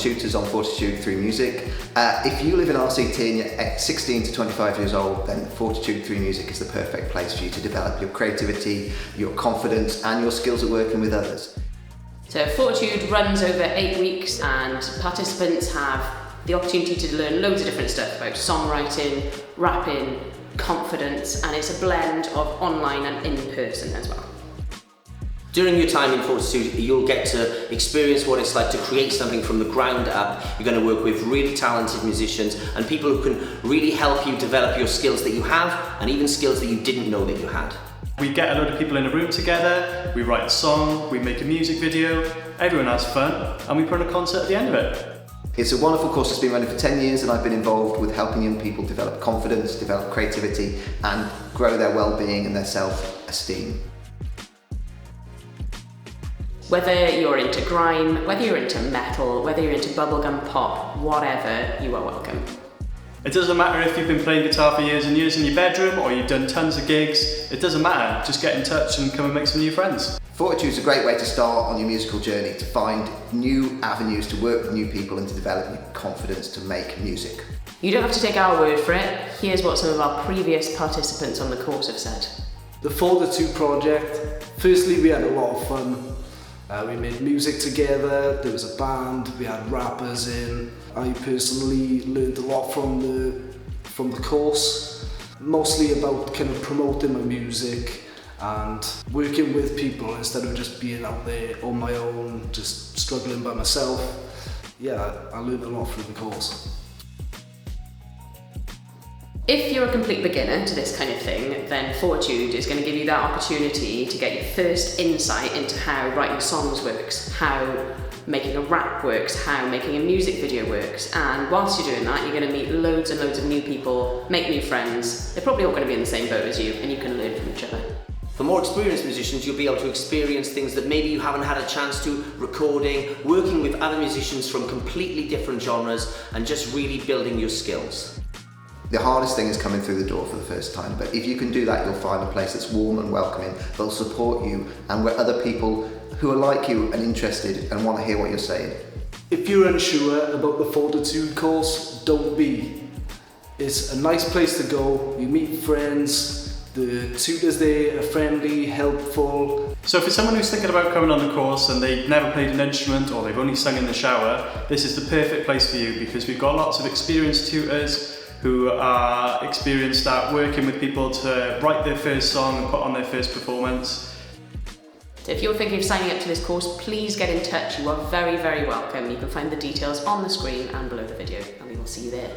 tutors on Fortitude 3 Music. If you live in RCT and you're 16 to 25 years old, then Fortitude 3 Music is the perfect place for you to develop your creativity, your confidence and your skills at working with others. So Fortitude runs over 8 weeks and participants have the opportunity to learn loads of different stuff about songwriting, rapping, confidence, and it's a blend of online and in-person as well. During your time in Fortitude, you'll get to experience what it's like to create something from the ground up. You're going to work with really talented musicians and people who can really help you develop your skills that you have and even skills that you didn't know that you had. We get a load of people in a room together, we write a song, we make a music video, everyone has fun, and we put on a concert at the end of it. It's a wonderful course that's been running for 10 years and I've been involved with helping young people develop confidence, develop creativity and grow their well-being and their self-esteem. Whether you're into grime, whether you're into metal, whether you're into bubblegum pop, whatever, you are welcome. It doesn't matter if you've been playing guitar for years and years in your bedroom or you've done tons of gigs, it doesn't matter, just get in touch and come and make some new friends. Fortitude is a great way to start on your musical journey, to find new avenues, to work with new people and to develop your confidence to make music. You don't have to take our word for it, here's what some of our previous participants on the course have said. The Fortitude project, firstly we had a lot of fun. We made music together, there was a band, we had rappers in. I personally learned a lot from the course, mostly about kind of promoting my music and working with people instead of just being out there on my own, just struggling by myself. Yeah, I learned a lot through the course. If you're a complete beginner to this kind of thing, then Fortitude is going to give you that opportunity to get your first insight into how writing songs works, how making a rap works, how making a music video works, and whilst you're doing that, you're going to meet loads and loads of new people, make new friends. They're probably all going to be in the same boat as you, and you can learn from each other. For more experienced musicians, you'll be able to experience things that maybe you haven't had a chance to, recording, working with other musicians from completely different genres, and just really building your skills. The hardest thing is coming through the door for the first time, but if you can do that, you'll find a place that's warm and welcoming, they'll support you, and where other people who are like you and interested and want to hear what you're saying. If you're unsure about the Fortitude course, don't be. It's a nice place to go, you meet friends, the tutors there are friendly, helpful. So for someone who's thinking about coming on the course and they've never played an instrument or they've only sung in the shower, this is the perfect place for you because we've got lots of experienced tutors who are experienced at working with people to write their first song and put on their first performance. So if you're thinking of signing up to this course, please get in touch. You are very, very welcome. You can find the details on the screen and below the video, and we will see you there.